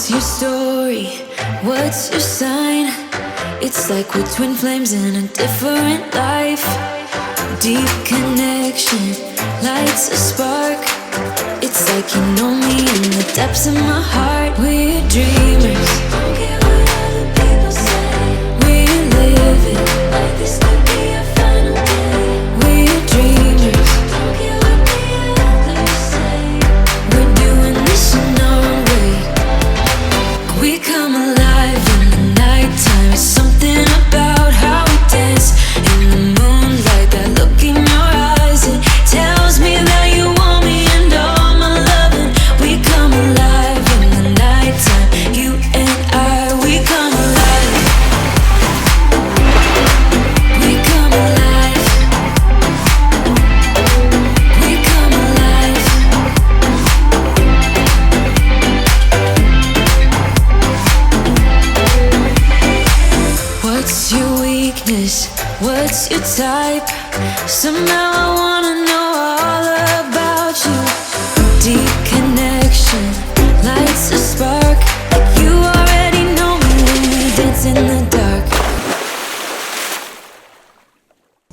What's your story? What's your sign? It's like we're twin flames in a different life. Deep connection lights a spark. It's like you know me in the depths of my heart. We're dreamers, don't care what other people say. We're living like this could be our final day. We're dreamers, don't care what the others say. We're doing this in our own way. We come alive in the nighttime. It's something about how we dance in the moonlight. That look in your eyes, it tells me that you want me and all my loving. We come alive in the nighttime. You and I, we come alive. We come alive. We come alive. What's your weakness? What's your type? Somehow I wanna know all about you. Deep connection lights a spark. You already know me when we dance in the dark.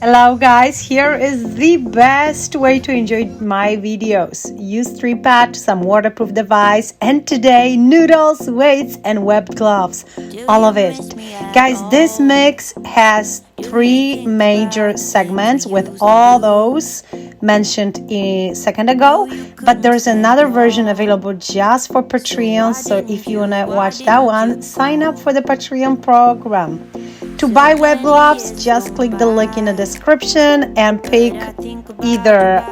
Hello guys, here is the best way to enjoy my videos. Use 3-pad, some waterproof device, and today noodles, weights, and webbed gloves. All of it. Guys, this mix has 3 major segments with all those mentioned a second ago, but there's another version available just for Patreons, so if you want to watch that one, sign up for the Patreon program. To buy web gloves, just click the link in the description and pick either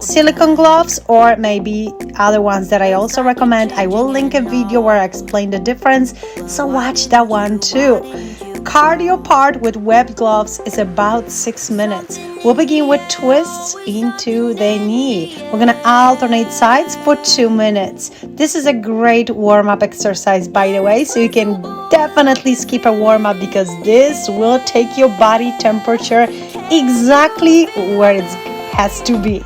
silicone gloves or maybe other ones that I also recommend. I will link a video where I explain the difference, so watch that one too. Cardio part with webbed gloves is about 6 minutes. We'll begin with twists into the knee. We're gonna alternate sides for 2 minutes. This is a great warm-up exercise, by the way, so you can definitely skip a warm-up because this will take your body temperature exactly where it has to be.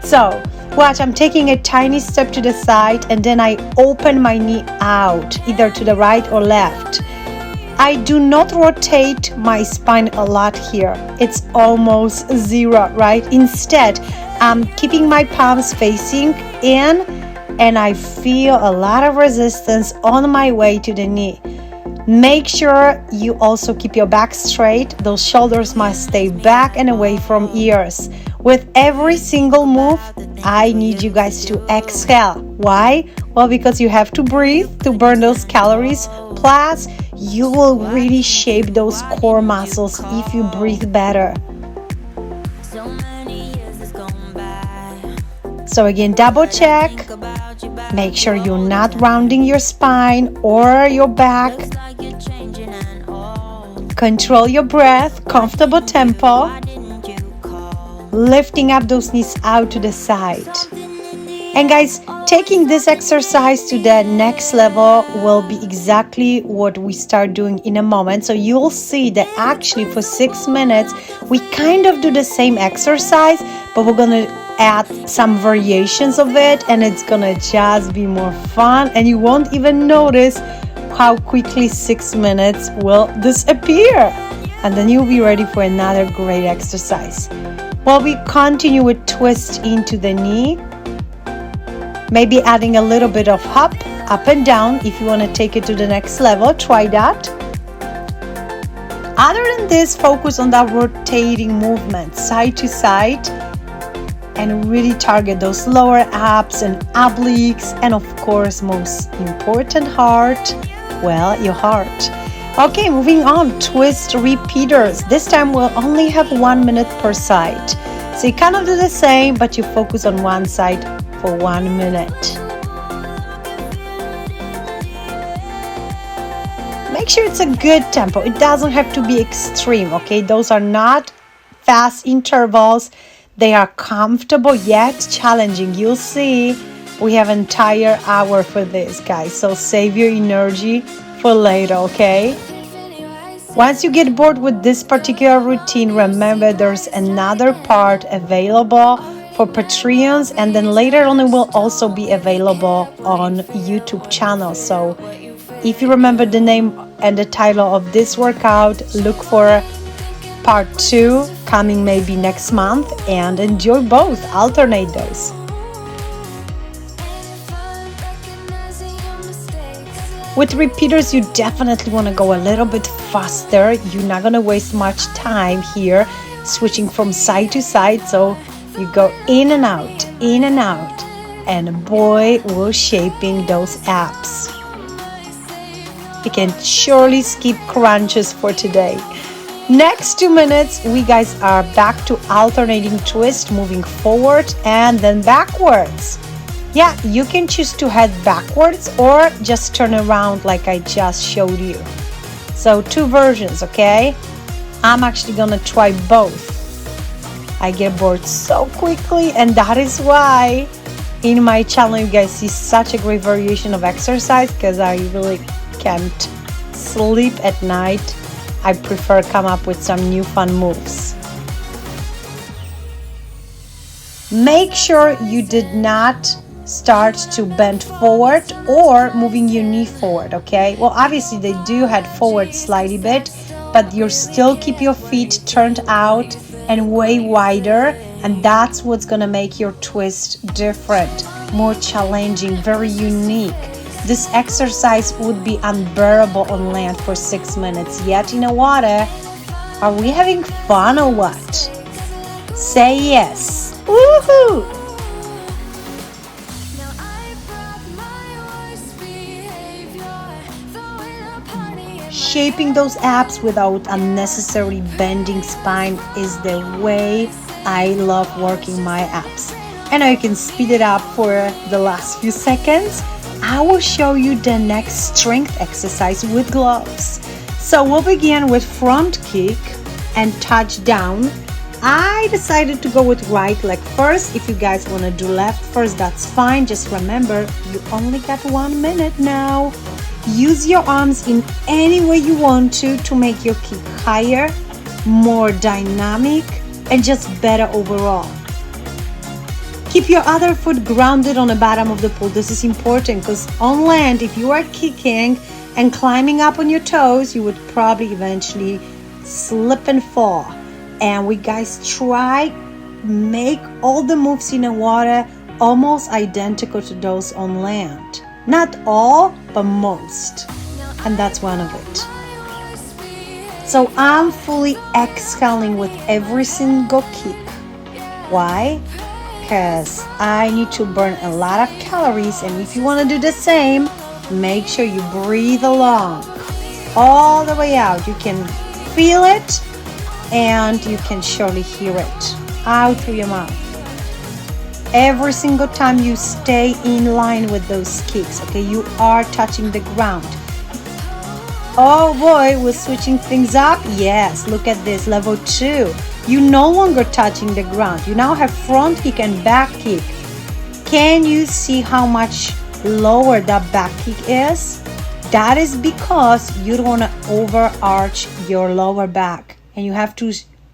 So watch, I'm taking a tiny step to the side and then I open my knee out, either to the right or left. I do not rotate my spine a lot here. It's almost zero, right? Instead, I'm keeping my palms facing in and I feel a lot of resistance on my way to the knee. Make sure you also keep your back straight. Those shoulders must stay back and away from ears. With every single move, I need you guys to exhale. Why? Well, because you have to breathe to burn those calories. Plus, you will really shape those core muscles if you breathe better. So again, double check. Make sure you're not rounding your spine or your back. Control your breath, comfortable tempo. Lifting up those knees out to the side. And guys, taking this exercise to the next level will be exactly what we start doing in a moment. So you'll see that actually for 6 minutes, we kind of do the same exercise, but we're gonna add some variations of it and it's gonna just be more fun and you won't even notice how quickly 6 minutes will disappear. And then you'll be ready for another great exercise. Well, we continue with twist into the knee. Maybe adding a little bit of hop, up and down. If you want to take it to the next level, try that. Other than this, focus on that rotating movement, side to side, and really target those lower abs and obliques, and of course, most important, heart. Well, your heart. Okay, moving on, twist repeaters. This time we'll only have 1 minute per side. So you kind of do the same, but you focus on one side for 1 minute. Make sure it's a good tempo. It doesn't have to be extreme, okay? Those are not fast intervals. They are comfortable yet challenging. You'll see we have an entire hour for this, guys. So save your energy for later, okay? Once you get bored with this particular routine, remember there's another part available for Patreons, and then later on it will also be available on YouTube channel. So if you remember the name and the title of this workout, look for part 2 coming maybe next month, and enjoy both, alternate those. With repeaters, you definitely want to go a little bit faster. You're not going to waste much time here switching from side to side, so you go in and out, and boy, we're shaping those abs. You can surely skip crunches for today. Next 2 minutes, we guys are back to alternating twist, moving forward and then backwards. Yeah, you can choose to head backwards or just turn around like I just showed you. So 2 versions, okay? I'm actually gonna try both. I get bored so quickly, and that is why in my channel you guys see such a great variation of exercise, because I really can't sleep at night. I prefer come up with some new fun moves. Make sure you did not start to bend forward or moving your knee forward, okay? Well, obviously they do head forward slightly bit, but you still keep your feet turned out and way wider, and that's what's gonna make your twist different, more challenging, very unique. This exercise would be unbearable on land for 6 minutes, yet in the water, are we having fun or what? Say yes. Woohoo! Shaping those abs without unnecessarily bending spine is the way I love working my abs. And now you can speed it up for the last few seconds. I will show you the next strength exercise with gloves. So we'll begin with front kick and touch down. I decided to go with right leg first. If you guys want to do left first, that's fine. Just remember, you only got 1 minute now. Use your arms in any way you want to make your kick higher, more dynamic, and just better overall. Keep your other foot grounded on the bottom of the pool. This is important because on land, if you are kicking and climbing up on your toes, you would probably eventually slip and fall. And we guys try make all the moves in the water almost identical to those on land. Not all, but most. And that's one of it. So I'm fully exhaling with every single kick. Why? Because I need to burn a lot of calories, and if you want to do the same, make sure you breathe along all the way out. You can feel it and you can surely hear it out through your mouth. Every single time you stay in line with those kicks, okay, you are touching the ground. Oh boy, we're switching things up. Yes, look at this, level 2. You're no longer touching the ground. You now have front kick and back kick. Can you see how much lower that back kick is? That is because you don't want to overarch your lower back, and you have to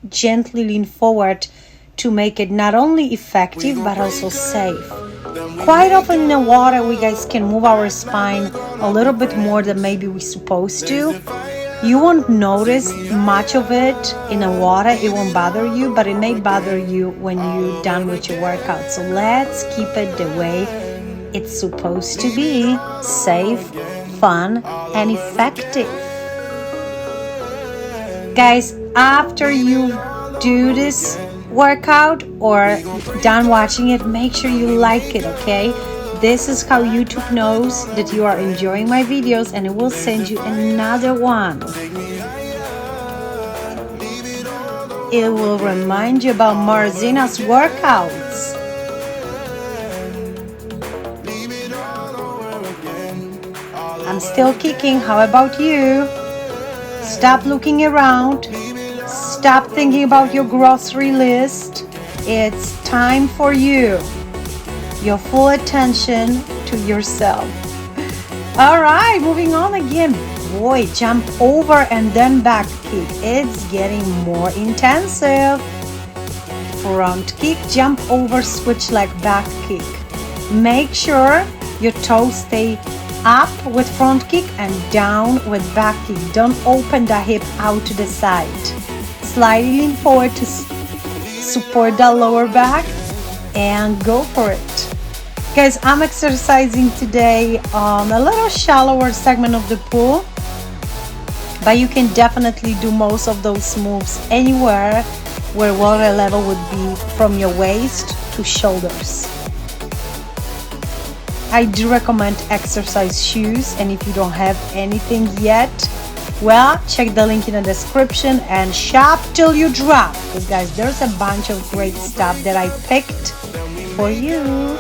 gently lean forward to make it not only effective but also safe. Quite often in the water, we guys can move our spine a little bit more than maybe we're supposed to. You won't notice much of it in the water, it won't bother you, but it may bother you when you're done with your workout. So let's keep it the way it's supposed to be, safe, fun, and effective. Guys, after you do this workout or done watching it, make sure you like it, okay? This is how YouTube knows that you are enjoying my videos, and it will send you another one. It will remind you about Marzina's workouts. I'm still kicking. How about you? Stop looking around. Stop thinking about your grocery list. It's time for you. Your full attention to yourself. All right, moving on again. Boy, jump over and then back kick. It's getting more intensive. front kick, jump over, switch leg, back kick. Make sure your toes stay up with front kick and down with back kick. Don't open the hip out to the side. Slightly lean forward to support the lower back and go for it. Guys, I'm exercising today on a little shallower segment of the pool, but you can definitely do most of those moves anywhere where water level would be from your waist to shoulders. I do recommend exercise shoes, and if you don't have anything yet, well, check the link in the description and shop till you drop, because guys, there's a bunch of great stuff that I picked for you.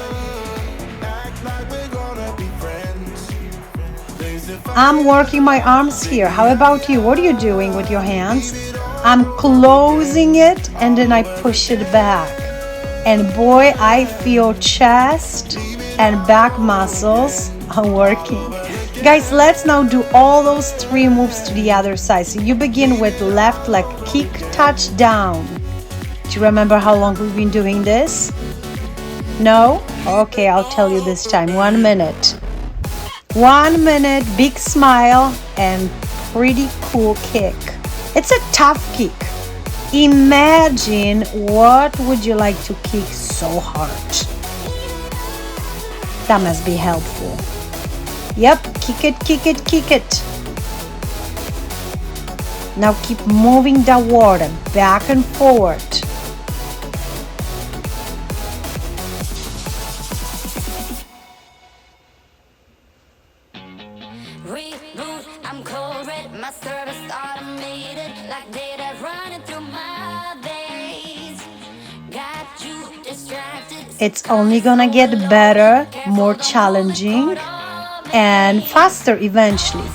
I'm working my arms here. How about you? What are you doing with your hands? I'm closing it and then I push it back. And boy, I feel chest and back muscles are working. Guys, let's now do all those 3 moves to the other side. So you begin with left leg kick, touch down. Do you remember how long we've been doing this? No? Okay, I'll tell you this time. 1 minute. 1 minute, big smile, and pretty cool kick. It's a tough kick. Imagine what would you like to kick so hard. That must be helpful. Yep, kick it, kick it, kick it. Now keep moving the water back and forward. I'm cold red, my service automated, like data running through my veins. Got you distracted. It's only gonna get better, more challenging, and faster eventually.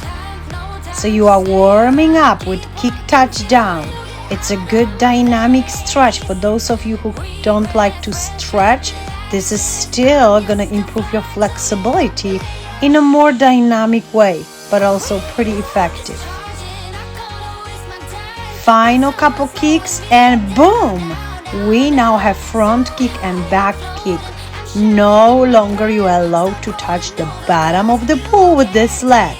So you are warming up with kick touch down. It's a good dynamic stretch. For those of you who don't like to stretch, this is still gonna improve your flexibility in a more dynamic way, but also pretty effective. Final couple kicks and boom! We now have front kick and back kick. No longer you are allowed to touch the bottom of the pool with this leg.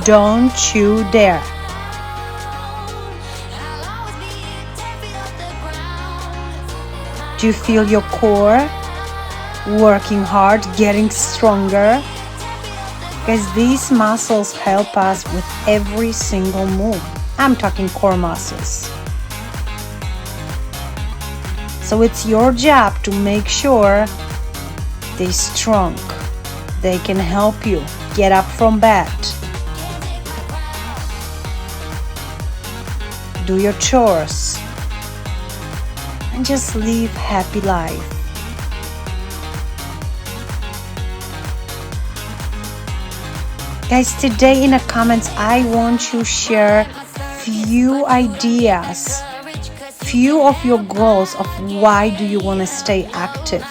Don't you dare. Do you feel your core working hard, getting stronger? Guys, these muscles help us with every single move. I'm talking core muscles. So it's your job to make sure they're strong. They can help you get up from bed, do your chores, and just live happy life. Guys, today in the comments, I want you to share few ideas, few of your goals of why do you want to stay active.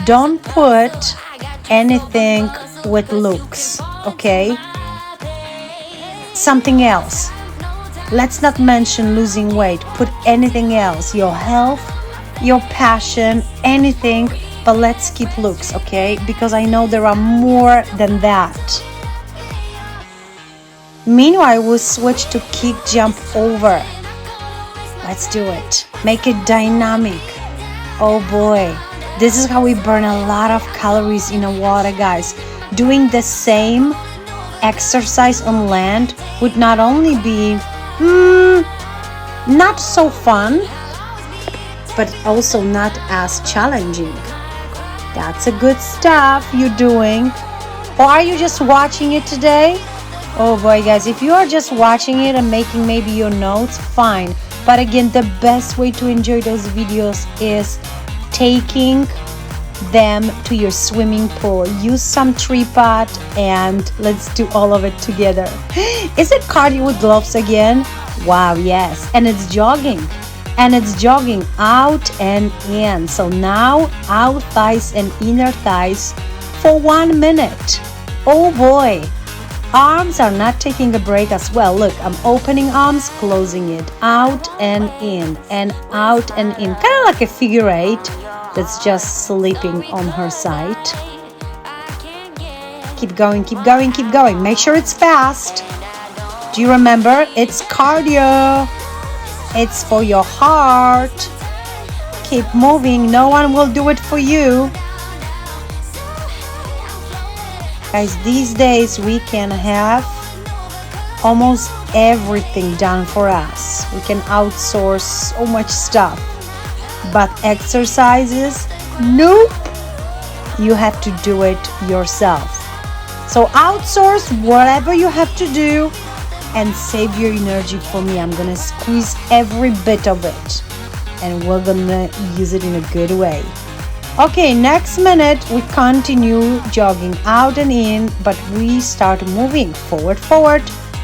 Don't put anything with looks, okay? Something else. Let's not mention losing weight. Put anything else, your health, your passion, anything, but let's keep looks, okay? Because I know there are more than that. Meanwhile, we'll switch to kick jump over. Let's do it. Make it dynamic. Oh boy, this is how we burn a lot of calories in the water, guys. Doing the same exercise on land would not only be not so fun, but also not as challenging. That's a good stuff you're doing. Or are you just watching it today? Oh boy, guys, if you are just watching it and making maybe your notes, fine. But again, the best way to enjoy those videos is taking them to your swimming pool. Use some tripod and let's do all of it together. Is it cardio with gloves again? Wow, yes. And it's jogging. And it's jogging out and in. So now out thighs and inner thighs for 1 minute. Oh boy. Arms are not taking a break as well. Look, I'm opening arms, closing it, out and in, and out and in. Kind of like a figure eight that's just sleeping on her side. Keep going, keep going, keep going. Make sure it's fast. Do you remember? It's cardio. It's for your heart. Keep moving. No one will do it for you. Guys, these days we can have almost everything done for us. We can outsource so much stuff. But exercises, nope. You have to do it yourself. So outsource whatever you have to do and save your energy for me. I'm gonna squeeze every bit of it and we're gonna use it in a good way. Okay, next minute we continue jogging out and in, but we start moving forward, forward,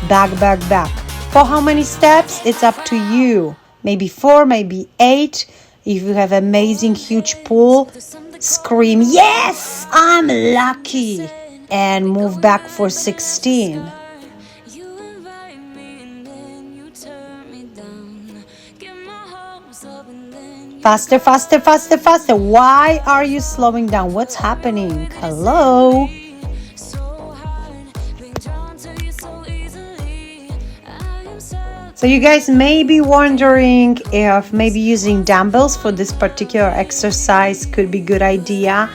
back, back, back. For how many steps? It's up to you. Maybe 4, maybe 8. If you have amazing huge pull, scream, yes, I'm lucky, and move back for 16. Faster, faster, faster, faster. Why are you slowing down? What's happening? Hello? So you guys may be wondering if maybe using dumbbells for this particular exercise could be a good idea.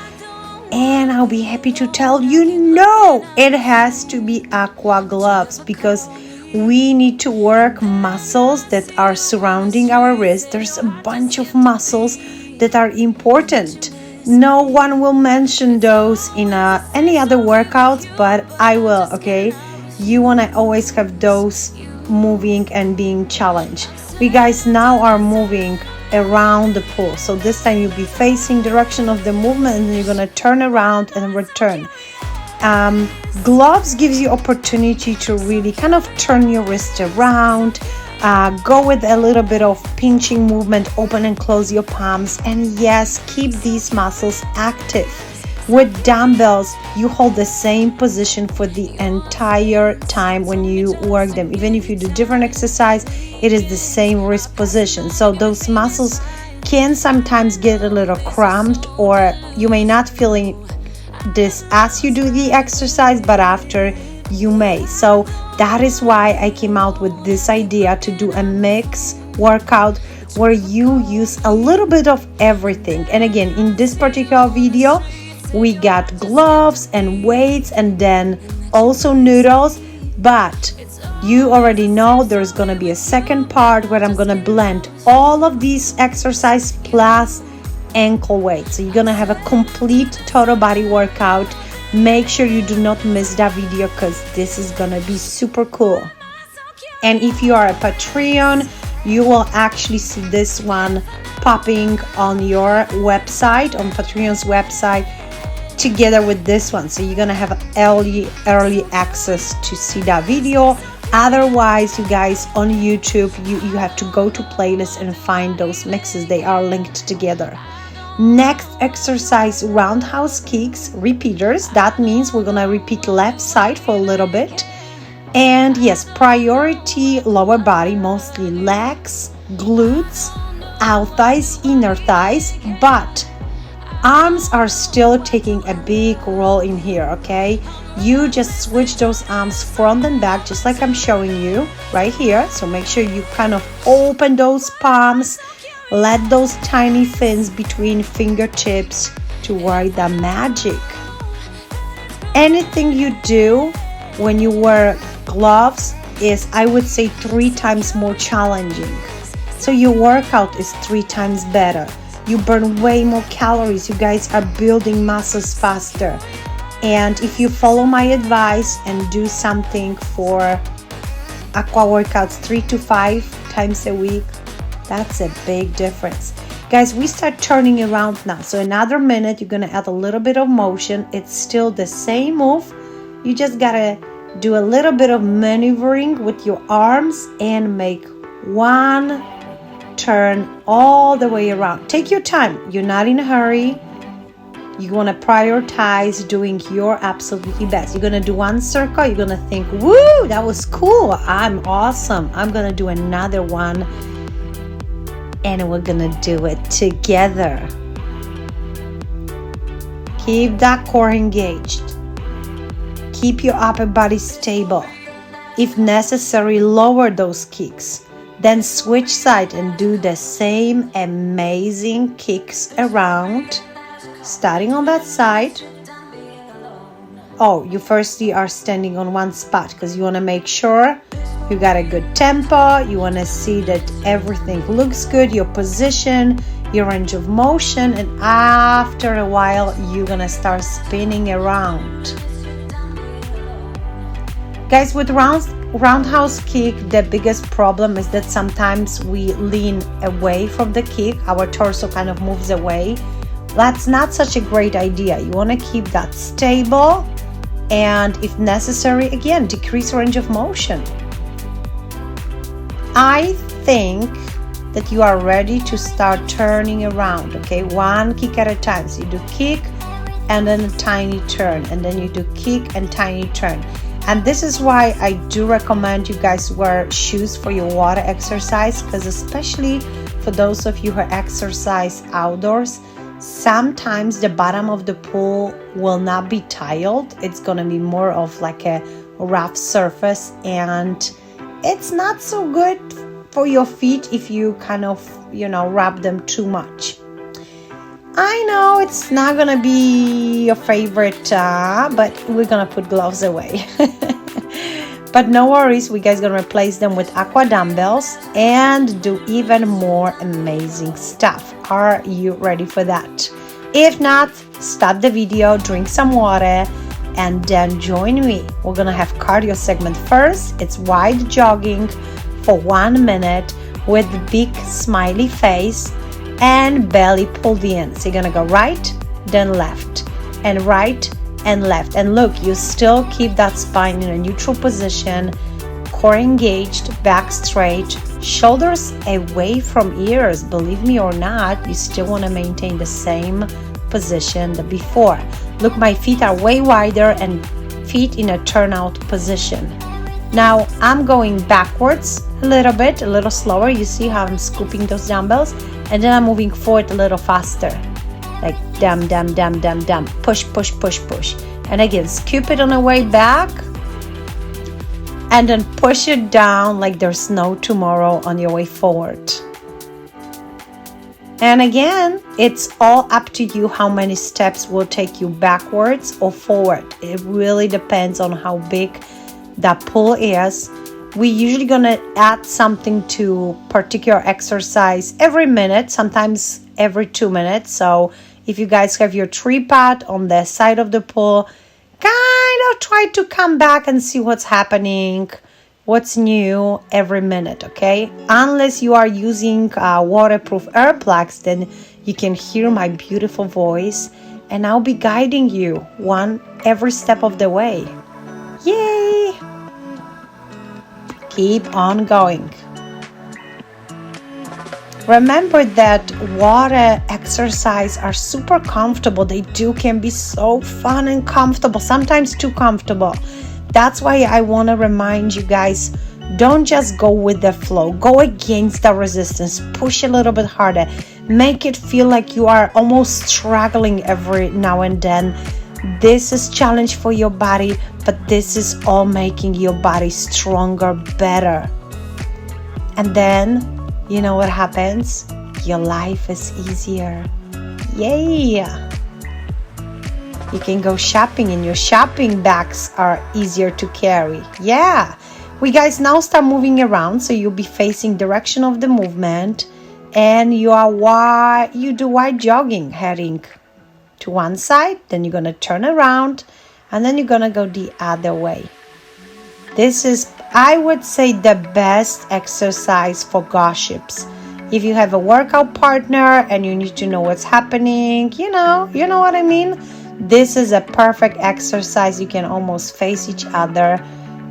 And I'll be happy to tell you, no, it has to be Aqua gloves because we need to work muscles that are surrounding our wrist. There's a bunch of muscles that are important. No one will mention those in any other workouts, but I will, okay? You want to always have those moving and being challenged. We guys now are moving around the pool. So this time you'll be facing direction of the movement and you're going to turn around and return. Gloves gives you opportunity to really kind of turn your wrist around, go with a little bit of pinching movement, open and close your palms, and yes, keep these muscles active. With dumbbells, you hold the same position for the entire time when you work them. Even if you do different exercise, it is the same wrist position. So those muscles can sometimes get a little cramped, or you may not feel this as you do the exercise, but after you may. So that is why I came out with this idea to do a mix workout where you use a little bit of everything. And again, in this particular video we got gloves and weights and then also noodles, but you already know there's gonna be a second part where I'm gonna blend all of these exercise plus ankle weights. So you're gonna have a complete total body workout. Make sure you do not miss that video because this is gonna be super cool. And if you are a Patreon, you will actually see this one popping on your website, on Patreon's website, together with this one. So you're gonna have early access to see that video. Otherwise, you guys, on YouTube, you have to go to playlist and find those mixes. They are linked together. Next exercise, roundhouse kicks, repeaters. That means we're gonna repeat left side for a little bit. And yes, priority lower body, mostly legs, glutes, out thighs, inner thighs, but arms are still taking a big role in here, okay? You just switch those arms front and back, just like I'm showing you right here. So make sure you kind of open those palms, let those tiny fins between fingertips to work the magic. Anything you do when you wear gloves is, I would say, 3 times more challenging. So your workout is 3 times better. You burn way more calories. You guys are building muscles faster. And if you follow my advice and do something for aqua workouts 3 to 5 times a week, that's a big difference. Guys, we start turning around now. So another minute, you're gonna add a little bit of motion. It's still the same move. You just gotta do a little bit of maneuvering with your arms and make one turn all the way around. Take your time. You're not in a hurry. You want to prioritize doing your absolutely best. You're going to do one circle. You're going to think, woo, that was cool. I'm awesome. I'm going to do another one. And we're going to do it together. Keep that core engaged. Keep your upper body stable. If necessary, lower those kicks. Then switch side and do the same amazing kicks around. Starting on that side. Oh, you firstly are standing on one spot because you want to make sure you got a good tempo. You want to see that everything looks good, your position, your range of motion, and after a while you're gonna start spinning around. Guys, with roundhouse kick, the biggest problem is that sometimes we lean away from the kick. Our torso kind of moves away. That's not such a great idea. You want to keep that stable, and if necessary, again, decrease range of motion. I think that you are ready to start turning around, okay? One kick at a time. So you do kick and then a tiny turn, and then you do kick and tiny turn. And this is why I do recommend you guys wear shoes for your water exercise, because especially for those of you who exercise outdoors, sometimes the bottom of the pool will not be tiled. It's gonna be more of like a rough surface, and it's not so good for your feet if you kind of, rub them too much. I know it's not gonna be your favorite, but we're gonna put gloves away. But no worries, we guys gonna replace them with Aqua dumbbells and do even more amazing stuff. Are you ready for that? If not, stop the video, drink some water, and then join me. We're gonna have cardio segment first. It's wide jogging for 1 minute with big smiley face and belly pulled in. So you're gonna go right, then left, and right and left. And look, you still keep that spine in a neutral position, core engaged, back straight, shoulders away from ears. Believe me or not, you still want to maintain the same position that before. Look, my feet are way wider and feet in a turnout position. Now I'm going backwards a little slower. You see how I'm scooping those dumbbells, and then I'm moving forward a little faster, like dum dum dum dum dum, push push push push, and again scoop it on the way back, and then push it down like there's no tomorrow on your way forward. And again, it's all up to you how many steps will take you backwards or forward. It really depends on how big that pull is. We usually gonna add something to particular exercise every minute, sometimes every 2 minutes. So if you guys have your tripod on the side of the pool, kind of try to come back and see what's happening, what's new every minute, okay? Unless you are using waterproof earplugs, then you can hear my beautiful voice, and I'll be guiding you every step of the way. Yay! Keep on going. Remember that water exercise are super comfortable. They can be so fun and comfortable, sometimes too comfortable. That's why I want to remind you guys, don't just go with the flow. Go against the resistance. Push a little bit harder. Make it feel like you are almost struggling every now and then. This is challenge for your body, but this is all making your body stronger, better. And then, you know what happens? Your life is easier. Yay! You can go shopping and your shopping bags are easier to carry. Yeah! We guys now start moving around, so you'll be facing direction of the movement, and you do wide jogging, heading to one side, then you're gonna turn around, and then you're gonna go the other way. This is, I would say, the best exercise for gossips. If you have a workout partner and you need to know what's happening, you know what I mean? This is a perfect exercise. You can almost face each other,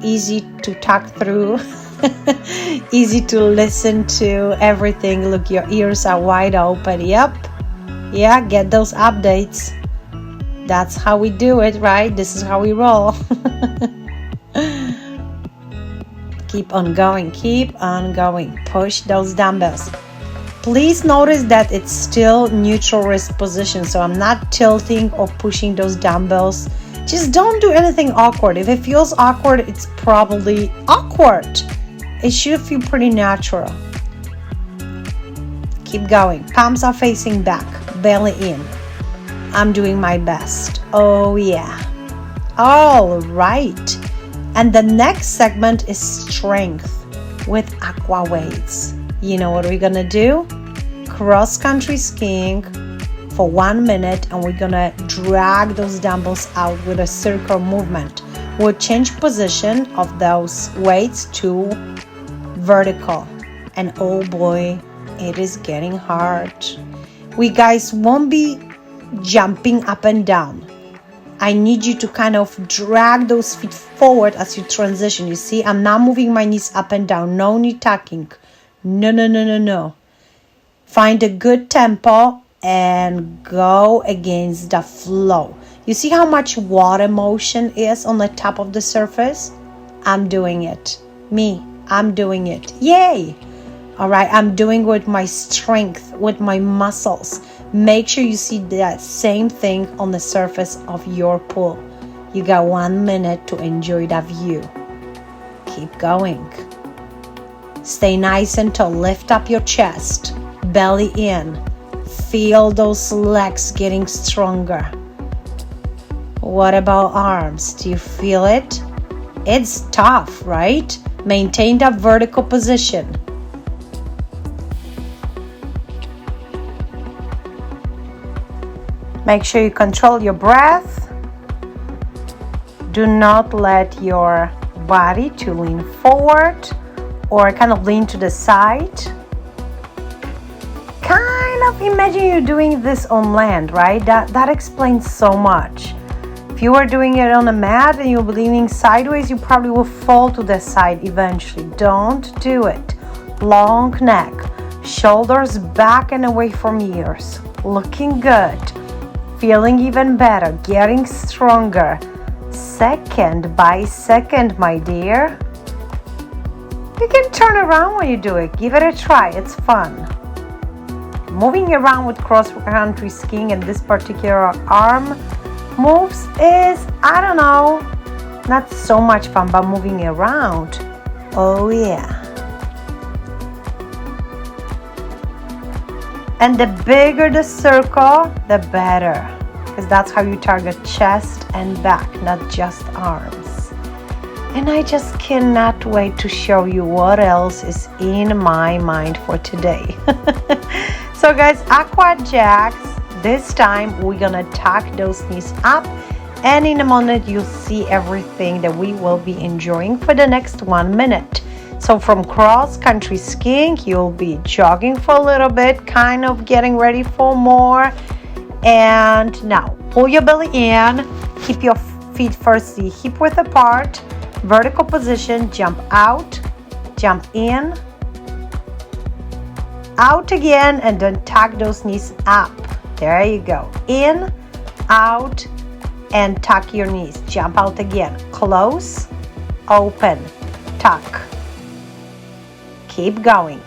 easy to talk through, easy to listen to everything. Look, your ears are wide open. Yep. Yeah, get those updates. That's how we do it, right? This is how we roll. Keep on going, keep on going. Push those dumbbells. Please notice that it's still neutral wrist position, so I'm not tilting or pushing those dumbbells. Just don't do anything awkward. If it feels awkward, it's probably awkward. It should feel pretty natural. Keep going. Palms are facing back, belly in. I'm doing my best. Oh yeah. All right. And the next segment is strength with Aqua Weights. You know what we're gonna do? Cross-country skiing for 1 minute, and we're gonna drag those dumbbells out with a circle movement. We'll change position of those weights to vertical. And oh boy, it is getting hard. We guys won't be jumping up and down. I need you to kind of drag those feet forward as you transition. You see, I'm not moving my knees up and down. No knee tucking. No. Find a good tempo and go against the flow. You see how much water motion is on the top of the surface? I'm doing it. I'm doing it. Yay! All right, I'm doing with my strength, with my muscles. Make sure you see that same thing on the surface of your pool. You got 1 minute to enjoy that view. Keep going. Stay nice and tall. Lift up your chest, belly in. Feel those legs getting stronger. What about arms? Do you feel it? It's tough, right? Maintain that vertical position. Make sure you control your breath. Do not let your body to lean forward or kind of lean to the side. Kind of imagine you doing this on land, right? That explains so much. If you were doing it on a mat and you're leaning sideways, you probably will fall to the side eventually. Don't do it. Long neck, shoulders back and away from ears. Looking good. Feeling even better, getting stronger. Second by second, my dear. You can turn around when you do it. Give it a try. It's fun. Moving around with cross-country skiing and this particular arm moves is, I don't know, not so much fun, but moving around, oh yeah. And the bigger the circle, the better, because that's how you target chest and back, not just arms. And I just cannot wait to show you what else is in my mind for today. So guys, Aqua Jacks, this time we're gonna tuck those knees up, and in a moment you'll see everything that we will be enjoying for the next 1 minute. So from cross-country skiing, you'll be jogging for a little bit, kind of getting ready for more. And now, pull your belly in, keep your feet firstly hip-width apart, vertical position, jump out, jump in, out again, and then tuck those knees up. There you go. In, out, and tuck your knees. Jump out again. Close, open, tuck. Keep going.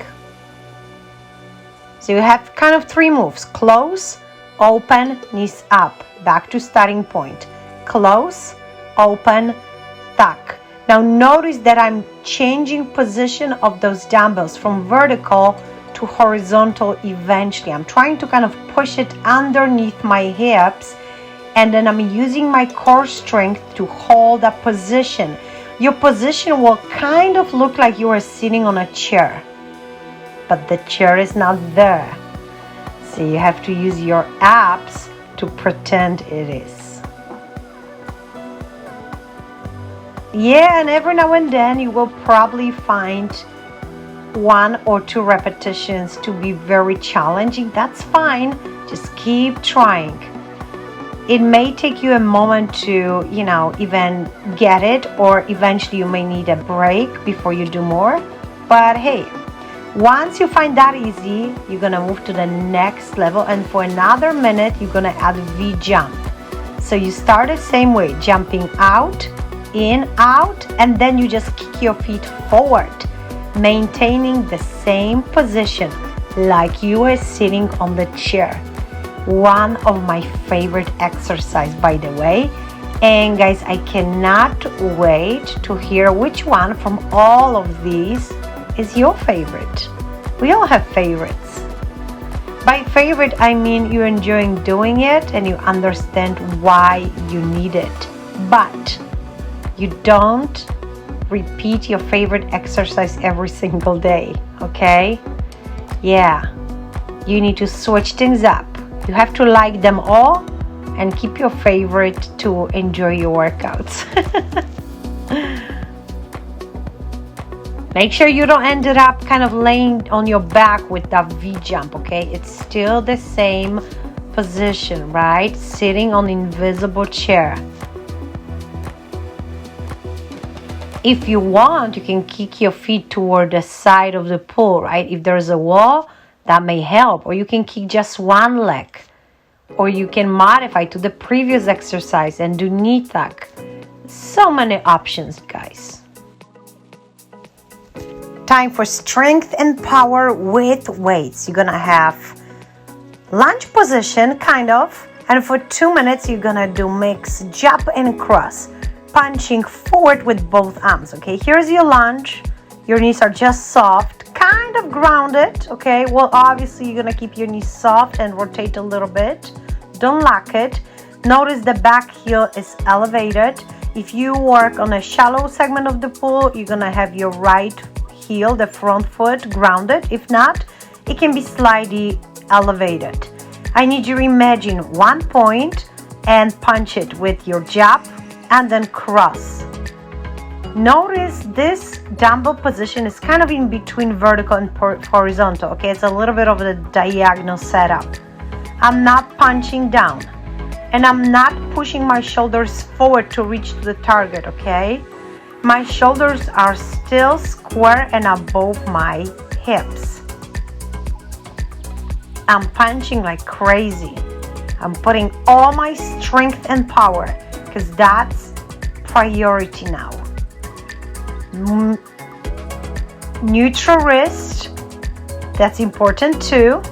So you have kind of 3 moves. Close, open, knees up. Back to starting point. Close, open, tuck. Now notice that I'm changing position of those dumbbells from vertical to horizontal eventually. I'm trying to kind of push it underneath my hips, and then I'm using my core strength to hold that position. Your position will kind of look like you are sitting on a chair, but the chair is not there. So you have to use your abs to pretend it is. Yeah, and every now and then you will probably find 1 or 2 repetitions to be very challenging. That's fine. Just keep trying. It may take you a moment to, even get it, or eventually you may need a break before you do more. But hey, once you find that easy, you're gonna move to the next level, and for another minute, you're gonna add V jump. So you start the same way, jumping out, in, out, and then you just kick your feet forward, maintaining the same position like you were sitting on the chair. One of my favorite exercise, by the way. And guys, I cannot wait to hear which one from all of these is your favorite. We all have favorites. By favorite, I mean you're enjoying doing it and you understand why you need it. But you don't repeat your favorite exercise every single day, okay? Yeah, you need to switch things up. You have to like them all and keep your favorite to enjoy your workouts. Make sure you don't end it up kind of laying on your back with that V jump, okay? It's still the same position, right? Sitting on invisible chair. If you want, you can kick your feet toward the side of the pool, right? If there's a wall, that may help. Or you can kick just one leg. Or you can modify to the previous exercise and do knee tuck. So many options, guys. Time for strength and power with weights. You're gonna have lunge position, kind of, and for 2 minutes you're gonna do mix jump and cross, punching forward with both arms. Okay, here's your lunge. Your knees are just soft, kind of grounded. Okay, well, obviously you're gonna keep your knees soft and rotate a little bit. Don't lock it. Notice the back heel is elevated. If you work on a shallow segment of the pool, you're gonna have your right heel, the front foot, grounded. If not, it can be slightly elevated. I need you to imagine 1 point and punch it with your jab and then cross. Notice this dumbbell position is kind of in between vertical and horizontal. Okay, it's a little bit of the diagonal setup. I'm not punching down and I'm not pushing my shoulders forward to reach the target, okay? My shoulders are still square and above my hips. I'm punching like crazy. I'm putting all my strength and power because that's priority now. Neutral wrist, that's important too.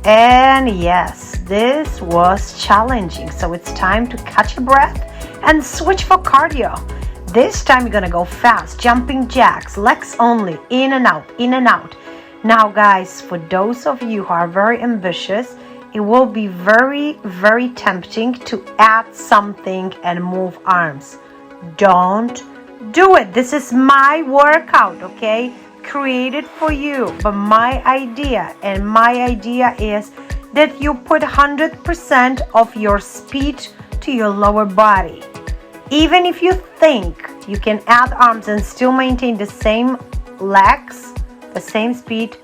And yes, this was challenging, so it's time to catch a breath and switch for cardio. This time you're gonna go fast, jumping jacks, legs only, in and out, in and out. Now guys, for those of you who are very ambitious, it will be very tempting to add something and move arms. Don't do it. This is my workout, okay? Created for you, but my idea is that you put 100% of your speed to your lower body. Even if you think you can add arms and still maintain the same legs, the same speed,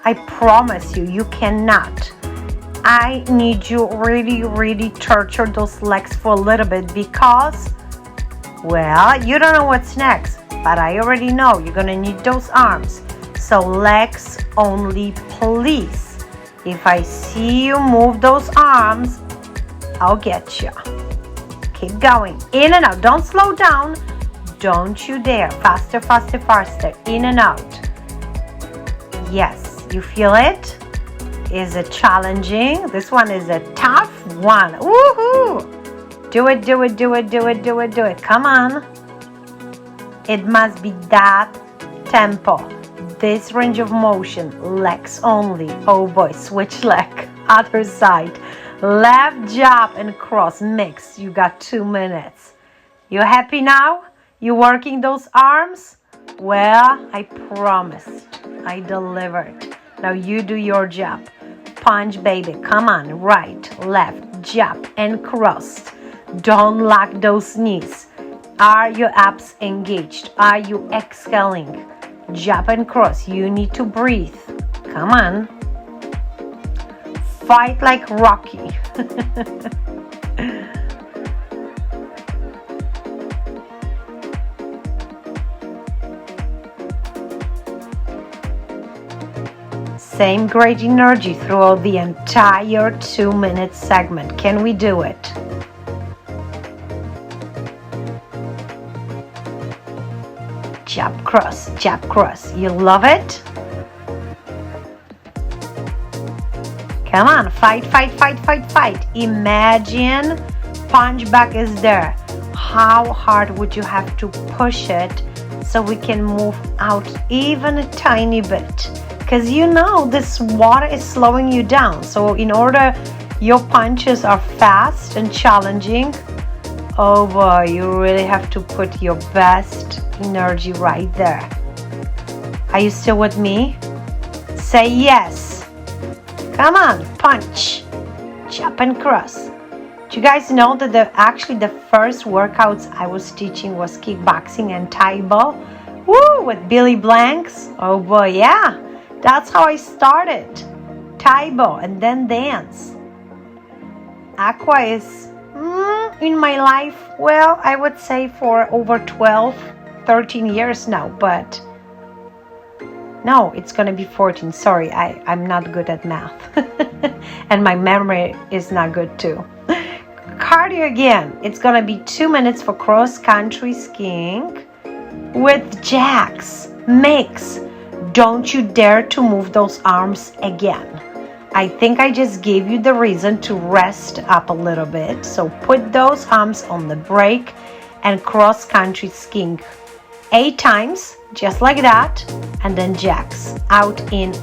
I promise you, you cannot. I need you really torture those legs for a little bit because, well, you don't know what's next, but I already know you're gonna need those arms. So legs only, please. If I see you move those arms, I'll get you. Keep going, in and out. Don't slow down. Don't you dare. Faster, faster, faster. In and out. Yes, you feel it? Is it challenging? This one is a tough one. Woohoo! Do it, do it, do it, do it, do it, do it. Come on. It must be that tempo. This range of motion. Legs only. Oh boy, switch leg. Other side. Left jab and cross. Mix. You got 2 minutes. You happy now? You working those arms? Well, I promised. I delivered. Now you do your jab. Punch, baby. Come on. Right, left, jab, and cross. Don't lock those knees. Are your abs engaged? Are you exhaling? Jab and cross. You need to breathe. Come on. Fight like Rocky. same great energy throughout the entire 2-minute segment. Can we do it? Jab cross, jab cross. You love it? Come on, fight, fight, fight, fight, fight. Imagine punch back is there. How hard would you have to push it so we can move out even a tiny bit? Because you know this water is slowing you down. So in order your punches are fast and challenging, oh boy, you really have to put your best energy right there. Are you still with me? Say yes. Come on, punch, jump and cross. Do you guys know that actually the first workouts I was teaching was kickboxing and Thai ball? Woo, with Billy Blanks. Oh boy, yeah, that's how I started. Thai ball and then dance. Aqua is in my life, well, I would say for over 12, 13 years now, but no, it's gonna be 14. Sorry, I'm not good at math. And my memory is not good too. Cardio again. It's gonna be 2 minutes for cross-country skiing with jacks. Mix. Don't you dare to move those arms again. I think I just gave you the reason to rest up a little bit. So put those arms on the brake and cross-country skiing 8 times, just like that, and then jacks. Out, in,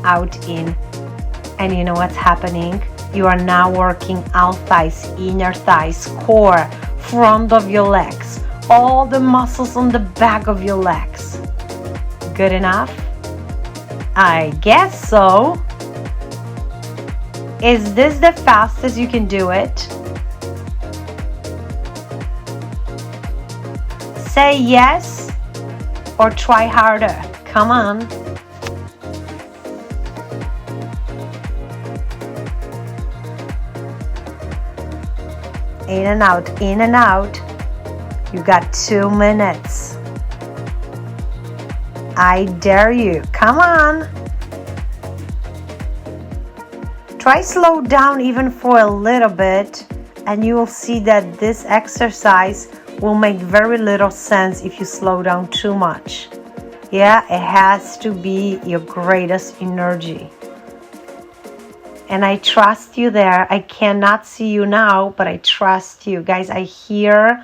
and you know what's happening? You are now working out thighs, inner thighs, core, front of your legs, all the muscles on the back of your legs. Good enough? I guess so. Is this the fastest you can do it? Say yes or try harder. Come on. In and out, in and out. You got 2 minutes. I dare you. Come on. Try slow down even for a little bit, and you will see that this exercise will make very little sense if you slow down too much. Yeah, it has to be your greatest energy. And I trust you there. I cannot see you now, but I trust you. Guys, I hear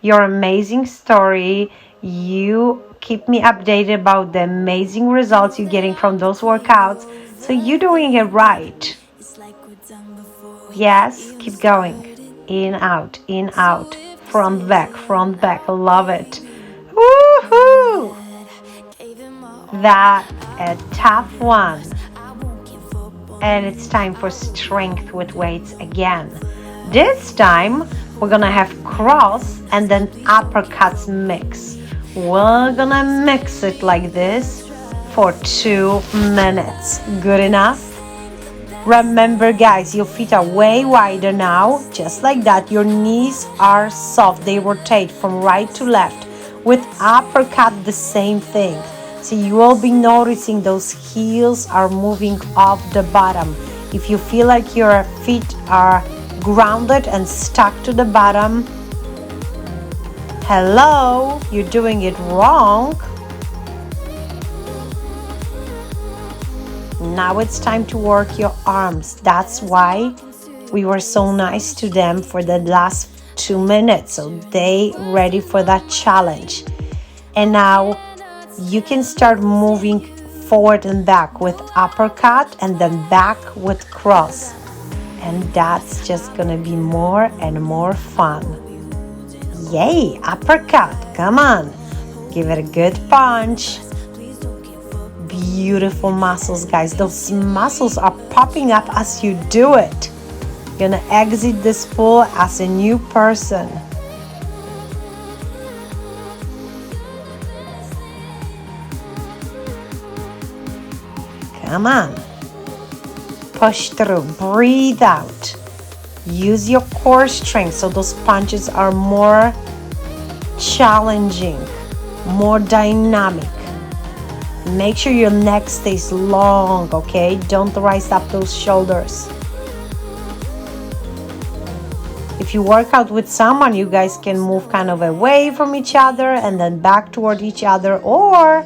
your amazing story. You keep me updated about the amazing results you're getting from those workouts. So you're doing it right. Yes, keep going. In, out, front, back, I love it. Woohoo! That a tough one. And it's time for strength with weights again. This time we're gonna have cross and then uppercuts mix. We're gonna mix it like this for 2 minutes. Good enough? Remember guys, your feet are way wider now, just like that. Your knees are soft, they rotate from right to left. With uppercut, the same thing. So you will be noticing those heels are moving off the bottom. If you feel like your feet are grounded and stuck to the bottom, hello, you're doing it wrong. Now it's time to work your arms. That's why we were so nice to them for the last 2 minutes, so they ready for that challenge. And now you can start moving forward and back with uppercut and then back with cross. And that's just gonna be more and more fun. Yay, uppercut, come on. Give it a good punch. Beautiful muscles, guys. Those muscles are popping up as you do it. You're gonna exit this pool as a new person. Come on. Push through, breathe out. Use your core strength so those punches are more challenging, more dynamic. Make sure your neck stays long, okay? Don't rise up those shoulders. If you work out with someone, you guys can move kind of away from each other and then back toward each other, or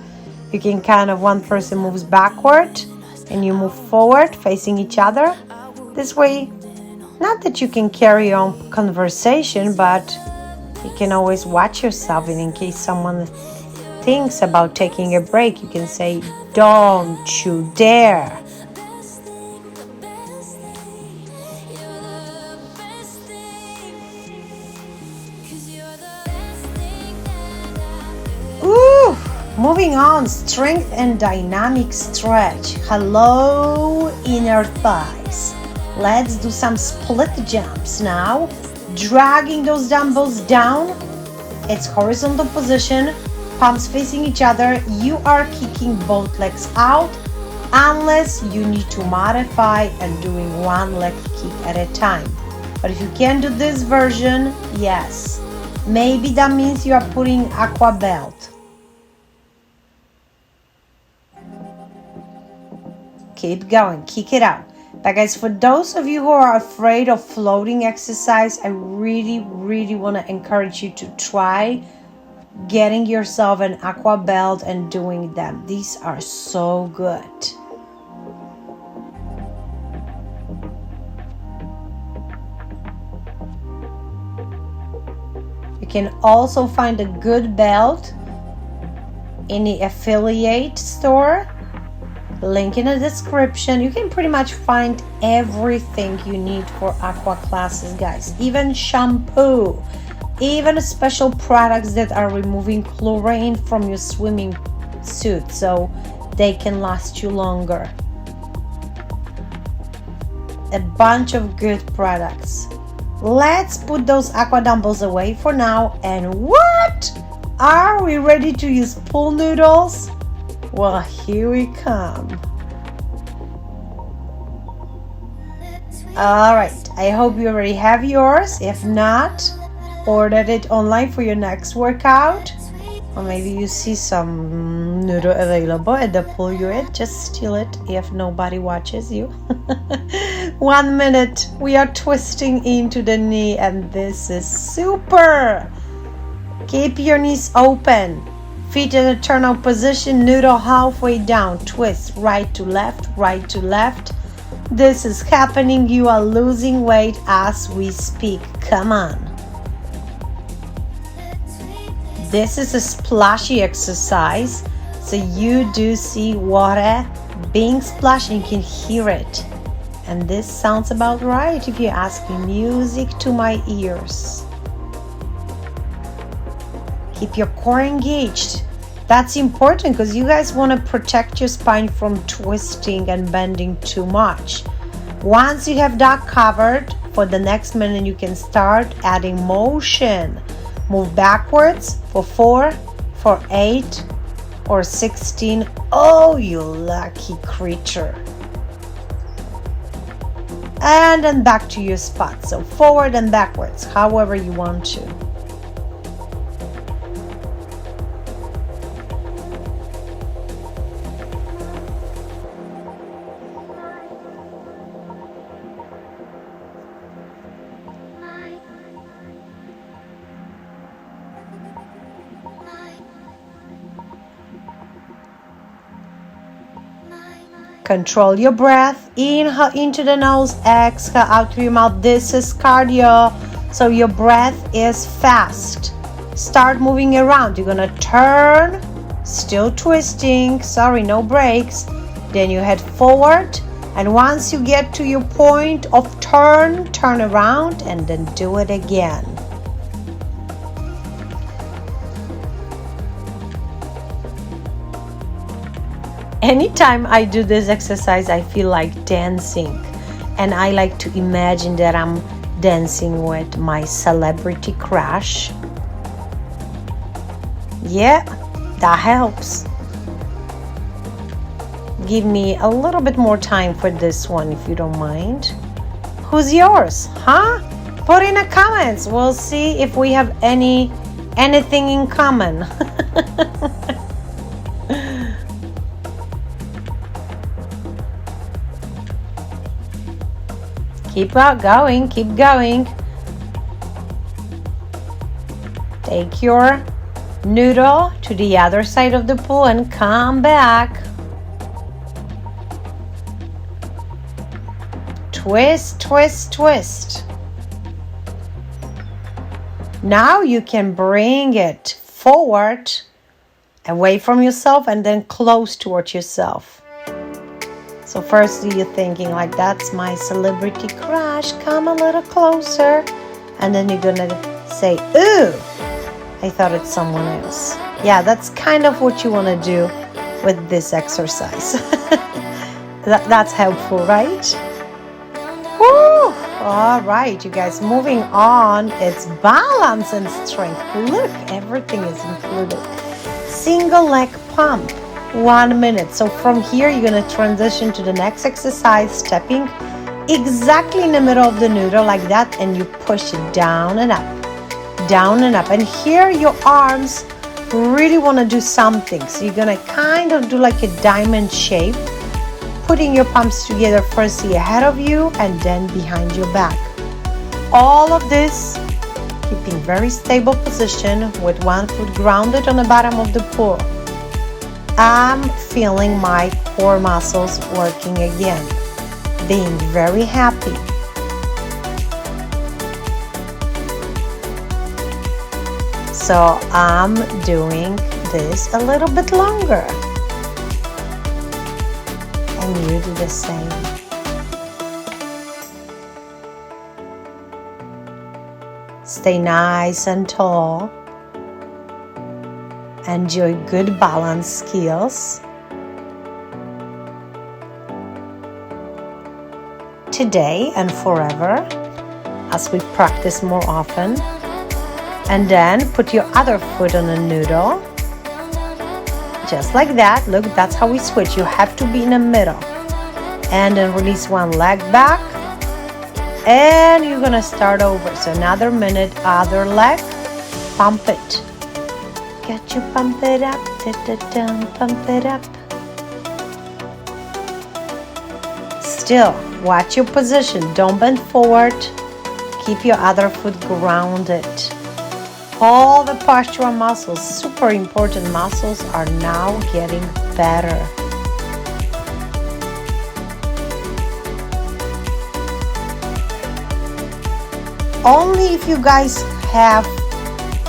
you can kind of, one person moves backward and you move forward facing each other. This way, not that you can carry on conversation, but you can always watch yourself, and in case someone thinks about taking a break, you can say, "Don't you dare." Ooh, moving on, strength and dynamic stretch. Hello, inner thighs. Let's do some split jumps now. Dragging those dumbbells down. It's horizontal position, palms facing each other. You are kicking both legs out unless you need to modify and doing one leg kick at a time. But if you can do this version, yes, maybe that means you are putting aqua belt. Keep going, kick it out. But guys, for those of you who are afraid of floating exercise, I really want to encourage you to try getting yourself an aqua belt and doing them. These are so good. You can also find a good belt in the affiliate store. Link in the description. You can pretty much find everything you need for aqua classes, guys. Even shampoo, even special products that are removing chlorine from your swimming suit so they can last you longer. A bunch of good products. Let's put those aqua dumbbells away for now. And what? Are we ready to use pool noodles? Well, here we come. Alright, I hope you already have yours. If not, order it online for your next workout. Or maybe you see some noodle available at the pool you're at. Just steal it if nobody watches you. 1 minute. We are twisting into the knee, and this is super. Keep your knees open. Feet in a turn-out position, noodle halfway down, twist right to left, right to left. This is happening. You are losing weight as we speak. Come on. This is a splashy exercise, so you do see water being splashed and you can hear it. And this sounds about right if you ask me. Music to my ears. Keep your core engaged. That's important because you guys want to protect your spine from twisting and bending too much. Once you have that covered, for the next minute you can start adding motion. Move backwards for 4, for 8, or 16. Oh, you lucky creature. And then back to your spot. So forward and backwards, however you want to. Control your breath. Inhale into the nose, exhale out through your mouth. This is cardio, so your breath is fast. Start moving around. You're gonna turn, still twisting, sorry, no breaks. Then you head forward, and once you get to your point of turn, turn around and then do it again. Anytime I do this exercise, I feel like dancing, and I like to imagine that I'm dancing with my celebrity crush. Yeah, that helps. Give me a little bit more time for this one if you don't mind. Who's yours, huh? Put in the comments. We'll see if we have anything in common. Keep on going, keep going. Take your noodle to the other side of the pool and come back. Twist, twist, twist. Now you can bring it forward, away from yourself, and then close towards yourself. So first you're thinking like, that's my celebrity crush, come a little closer. And then you're gonna say, ooh, I thought it's someone else. Yeah, that's kind of what you wanna do with this exercise. That's helpful, right? Woo! All right, you guys, moving on. It's balance and strength. Look, everything is included. Single leg pump, 1 minute. So from here, you're gonna transition to the next exercise, stepping exactly in the middle of the noodle like that, and you push it down and up, down and up. And here your arms really wanna do something. So you're gonna kind of do like a diamond shape, putting your palms together, firstly ahead of you and then behind your back. All of this keeping very stable position with one foot grounded on the bottom of the pool. I'm feeling my core muscles working again, being very happy. So I'm doing this a little bit longer. And you do the same. Stay nice and tall. Enjoy good balance skills. Today and forever, as we practice more often. And then put your other foot on a noodle. Just like that. Look, that's how we switch. You have to be in the middle. And then release one leg back. And you're gonna start over. So another minute, other leg. Pump it. Got you, pump it up. Da-da-dum, pump it up. Still, watch your position. Don't bend forward. Keep your other foot grounded. All the postural muscles, super important muscles, are now getting better. Only if you guys have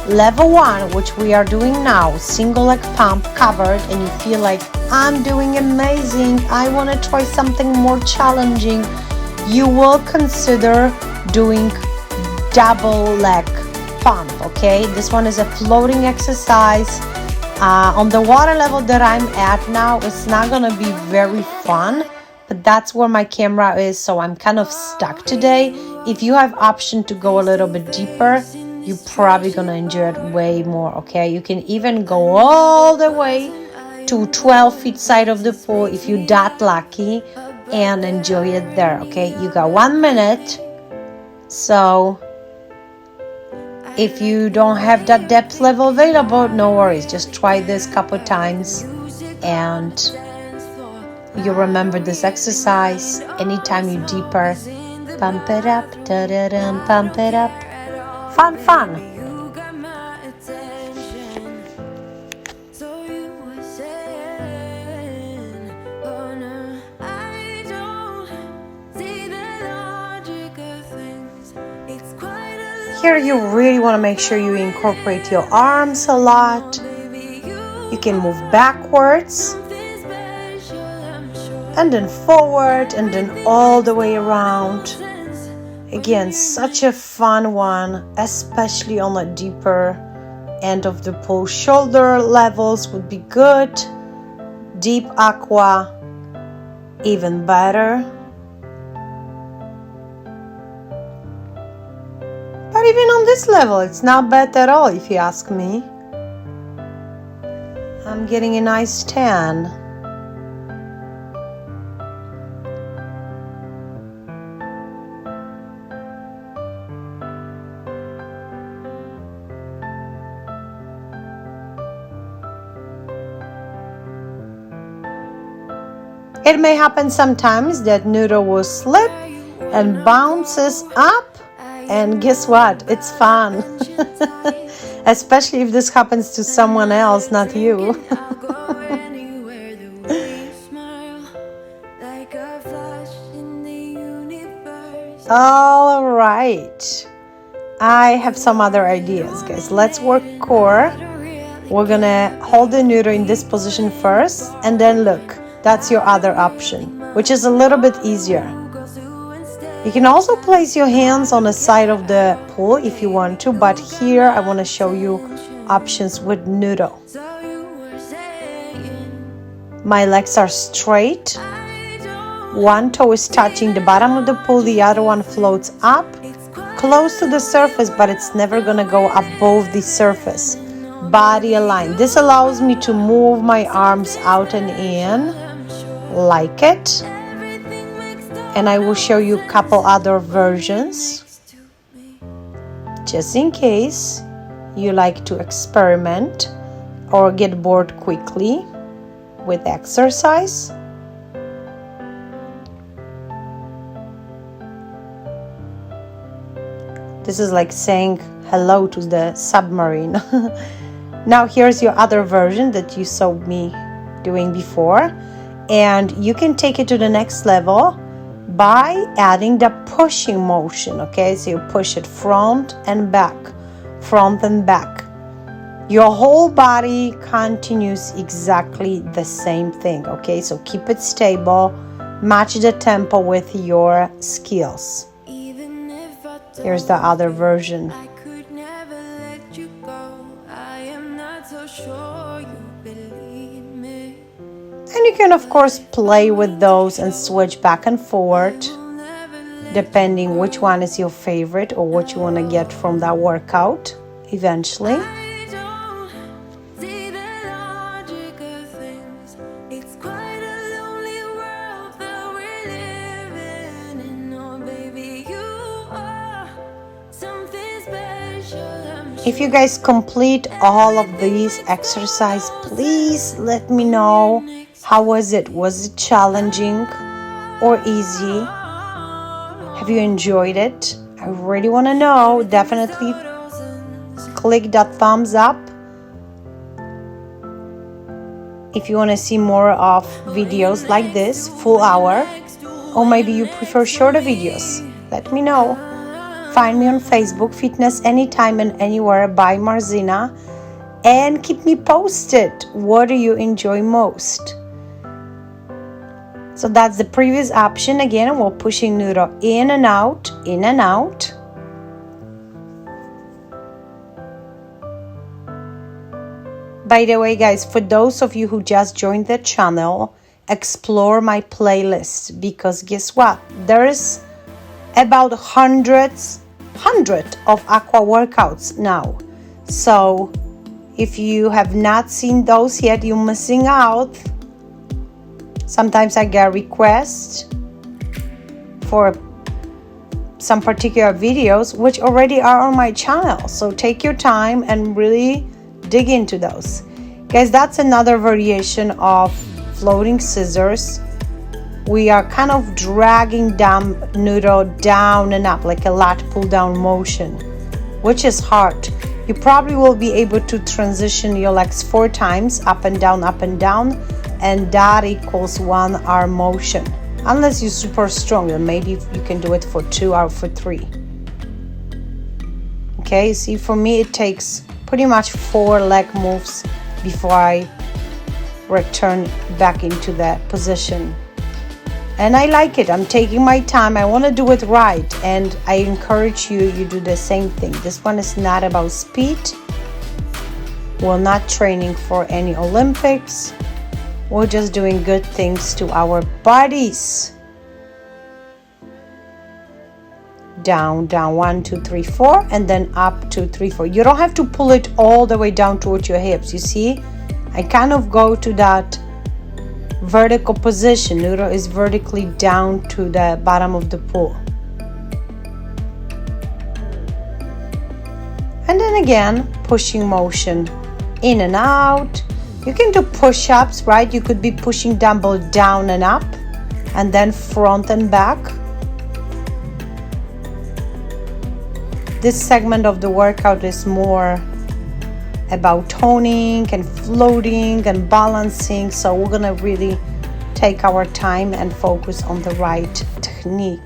level 1, which we are doing now, single leg pump covered, and you feel like, I'm doing amazing, I want to try something more challenging, you will consider doing double leg pump. Okay, this one is a floating exercise. On the water level that I'm at now, it's not gonna be very fun, but that's where my camera is, so I'm kind of stuck today. If you have option to go a little bit deeper, you're probably gonna enjoy it way more. Okay, you can even go all the way to 12 feet side of the pool if you're that lucky, and enjoy it there. Okay, you got 1 minute. So if you don't have that depth level available, no worries. Just try this couple times and you remember this exercise. Anytime you're deeper, pump it up, da-da-dum, pump it up. Fun, fun. Here you really want to make sure you incorporate your arms a lot. You can move backwards and then forward and then all the way around. Again, such a fun one, especially on a deeper end of the pool. Shoulder levels would be good. Deep aqua, even better. But even on this level, it's not bad at all, if you ask me. I'm getting a nice tan. It may happen sometimes that noodle will slip and bounces up. And guess what? It's fun. Especially if this happens to someone else, not you. All right. I have some other ideas, guys. Let's work core. We're gonna hold the noodle in this position first, and then look. That's your other option, which is a little bit easier. You can also place your hands on the side of the pool if you want to, but here I want to show you options with noodle. My legs are straight. One toe is touching the bottom of the pool, the other one floats up, close to the surface, but it's never gonna go above the surface. Body aligned. This allows me to move my arms out and in, like it. And I will show you a couple other versions, just in case you like to experiment or get bored quickly with exercise. This is like saying hello to the submarine. Now here's your other version that you saw me doing before, and you can take it to the next level by adding the pushing motion. Okay, so you push it front and back, front and back. Your whole body continues exactly the same thing. Okay, so keep it stable, match the tempo with your skills. Here's the other version. And you can of course play with those and switch back and forth depending which one is your favorite or what you want to get from that workout eventually. If you guys complete all of these exercises, please let me know. How was it? Was it challenging or easy? Have you enjoyed it? I really want to know. Definitely click that thumbs up if you want to see more of videos like this, full hour, or maybe you prefer shorter videos. Let me know. Find me on Facebook, Fitness Anytime and Anywhere by Marzina, and keep me posted. What do you enjoy most? So that's the previous option. Again, we're pushing noodle in and out, in and out. By the way, guys, for those of you who just joined the channel, explore my playlist, because guess what? There's about hundreds of Aqua workouts now. So if you have not seen those yet, you're missing out. Sometimes I get requests for some particular videos which already are on my channel. So take your time and really dig into those. Guys, that's another variation of floating scissors. We are kind of dragging down noodle down and up like a lat pull down motion, which is hard. You probably will be able to transition your legs 4 times up and down, and that equals 1 arm motion. Unless you're super strong, then maybe you can do it for 2 or for 3. Okay, see, for me it takes pretty much 4 leg moves before I return back into that position. And I like it. I'm taking my time. I want to do it right, and I encourage you do the same thing. This one is not about speed. We're not training for any Olympics. We're just doing good things to our bodies. Down, down, 1, 2, 3, 4, and then up, 2, 3, 4. You don't have to pull it all the way down towards your hips. You see, I kind of go to that vertical position. Noodle is vertically down to the bottom of the pool. And then again, pushing motion in and out. You can do push-ups, right? You could be pushing dumbbell down and up, and then front and back. this segment of the workout is more about toning and floating and balancing, so we're gonna really take our time and focus on the right technique.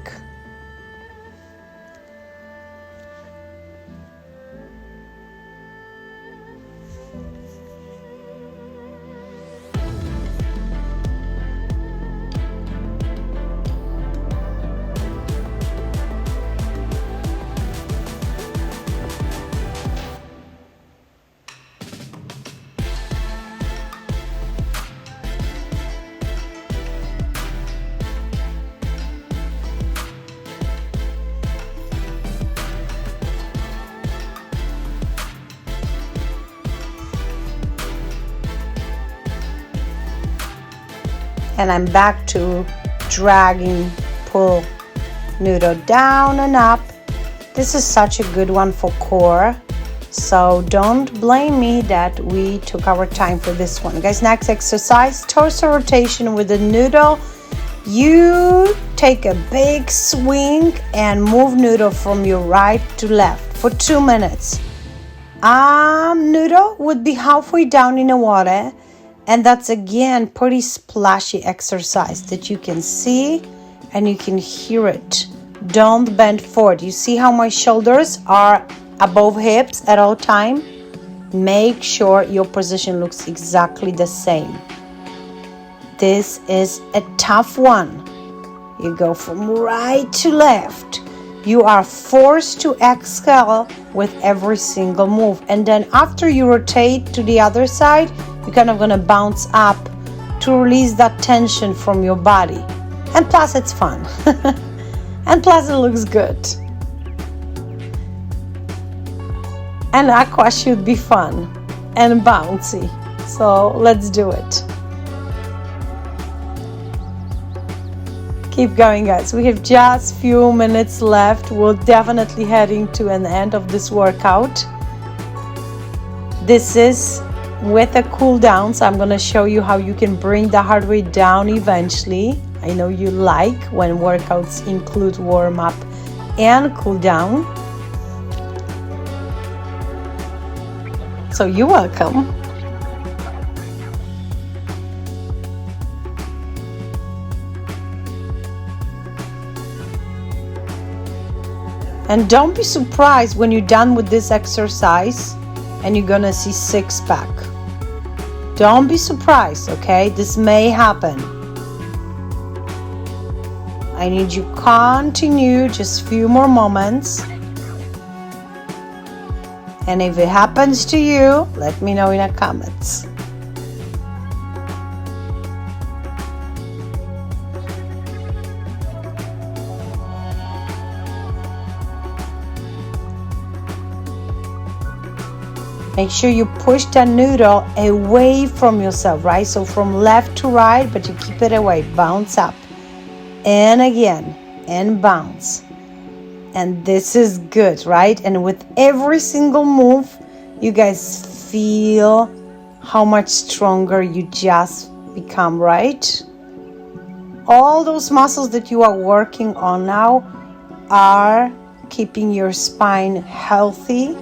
And I'm back to dragging, pull noodle down and up. This is such a good one for core, so don't blame me that we took our time for this one. Guys, next exercise, torso rotation with the noodle. You take a big swing and move noodle from your right to left for 2 minutes. Noodle would be halfway down in the water. And that's again pretty splashy exercise that you can see and you can hear it. Don't bend forward. You see how my shoulders are above hips at all time? Make sure your position looks exactly the same. This is a tough one. You go from right to left. You are forced to exhale with every single move. And then after you rotate to the other side, you're kind of gonna bounce up to release that tension from your body. And plus it's fun. And plus it looks good. And aqua should be fun and bouncy. So let's do it. Keep going, guys. We have just few minutes left. We're definitely heading to an end of this workout. This is with a cool down, so I'm going to show you how you can bring the heart rate down eventually. I know you like when workouts include warm up and cool down. So you're welcome. And don't be surprised when you're done with this exercise and you're gonna see six-pack. Don't be surprised, okay? This may happen. I need you to continue just a few more moments. And if it happens to you, let me know in the comments. Make sure you push that noodle away from yourself, right? So from left to right, but you keep it away. Bounce up. And again. And bounce. And this is good, right? And with every single move, you guys feel how much stronger you just become, right? All those muscles that you are working on now are keeping your spine healthy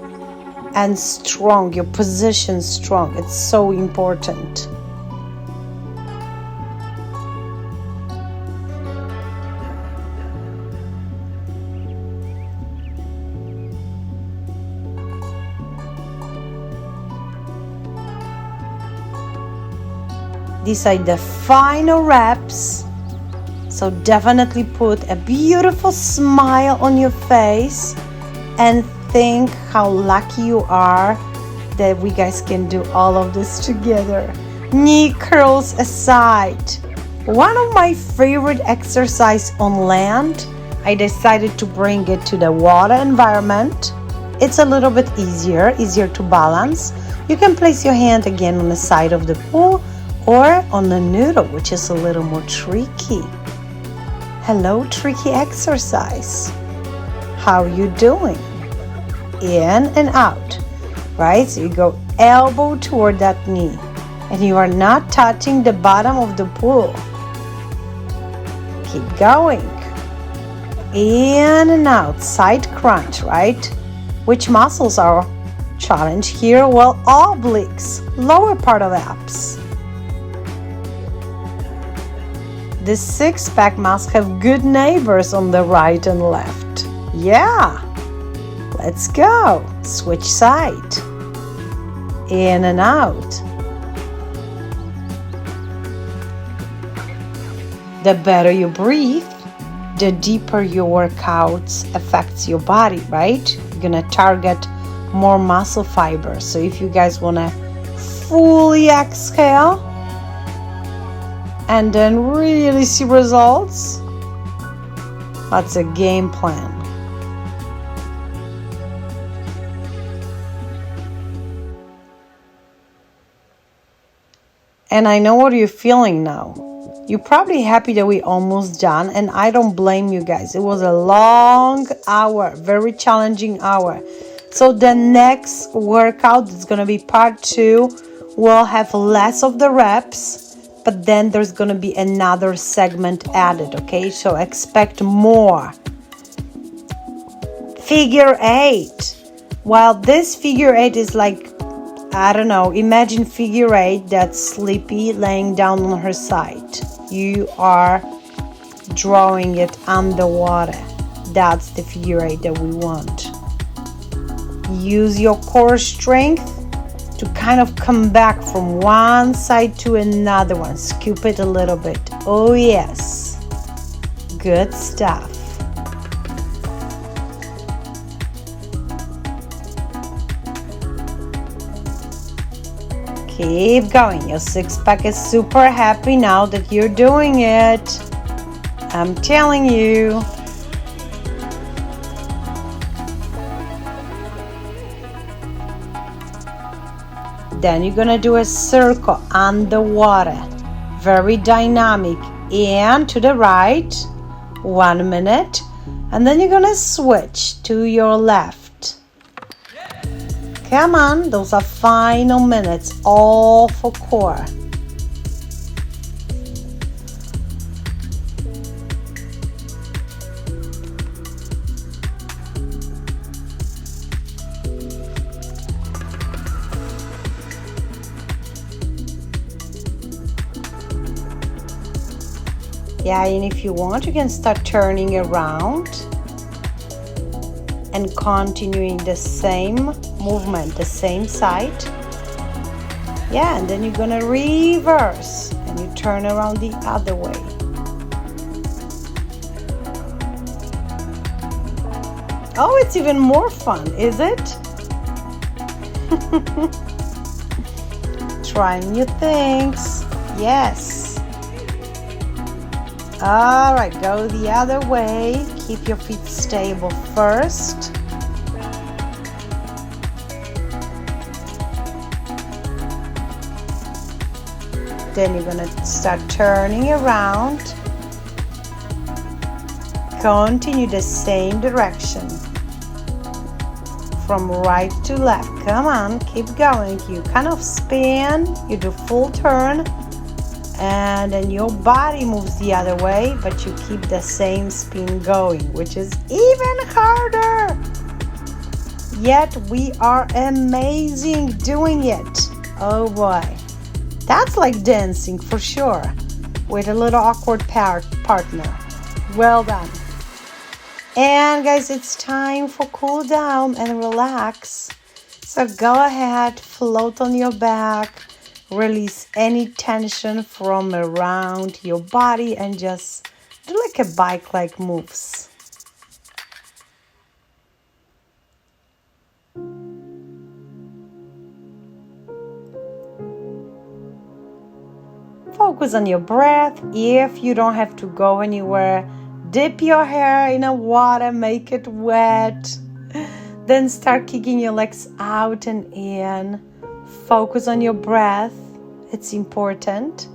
and strong, your position strong. It's so important. These are the final reps, so definitely put a beautiful smile on your face and think how lucky you are that we guys can do all of this together. Knee curls aside. One of my favorite exercise on land, I decided to bring it to the water environment. It's a little bit easier to balance. You can place your hand again on the side of the pool or on the noodle, which is a little more tricky. Hello, tricky exercise. How you doing? In and out, right? So you go elbow toward that knee and you are not touching the bottom of the pool. Keep going. In and out, side crunch, right? Which muscles are challenged here? Well, obliques, lower part of abs. The six-pack must have good neighbors on the right and left. Yeah, let's go. Switch side. In and out. The better you breathe, the deeper your workouts affects your body, right? You're gonna target more muscle fibers. So if you guys wanna fully exhale and then really see results, that's a game plan. And I know what you're feeling now. You're probably happy that we're almost done, and I don't blame you guys. It was a long hour, very challenging hour. So the next workout is gonna be part 2. We'll have less of the reps, but then there's gonna be another segment added, okay? So expect more. Figure 8. While this figure 8 is like, I don't know, imagine figure 8 that's sleepy laying down on her side. You are drawing it underwater. That's the figure 8 that we want. Use your core strength to kind of come back from one side to another one. Scoop it a little bit. Oh yes, good stuff. Keep going. Your six-pack is super happy now that you're doing it. I'm telling you. Then you're gonna do a circle underwater. Very dynamic. And to the right. 1 minute. And then you're gonna switch to your left. Come on, those are final minutes, all for core. Yeah, and if you want, you can start turning around and continuing the same movement, the same side. Yeah, and then you're gonna reverse and you turn around the other way. Oh, it's even more fun, is it? Trying new things. Yes. All right, go the other way. Keep your feet stable first. Then you're gonna start turning around. Continue the same direction. From right to left. Come on, keep going. You kind of spin, you do full turn, and then your body moves the other way, but you keep the same spin going, which is even harder. Yet we are amazing doing it. Oh boy. That's like dancing for sure, with a little awkward partner. Well done. And guys, it's time for cool down and relax. So go ahead, float on your back, release any tension from around your body, and just do like a bike-like moves. Focus on your breath. If you don't have to go anywhere, dip your hair in a water, make it wet. Then start kicking your legs out and in. Focus on your breath. It's important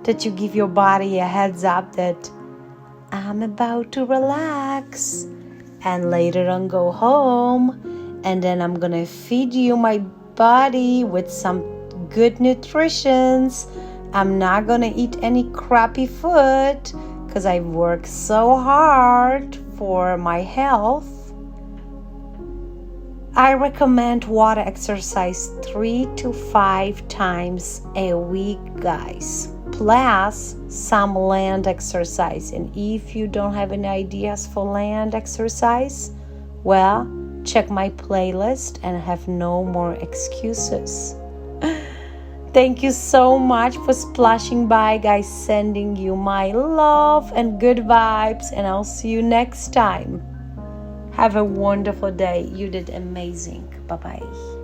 that you give your body a heads up that I'm about to relax. And later on go home. And then I'm gonna feed you my body with some good nutrition. I'm not gonna eat any crappy food because I work so hard for my health. I recommend water exercise 3 to 5 times a week, guys, plus some land exercise. And if you don't have any ideas for land exercise, well, check my playlist and have no more excuses. Thank you so much for splashing by, guys, sending you my love and good vibes, and I'll see you next time. Have a wonderful day. You did amazing. Bye-bye.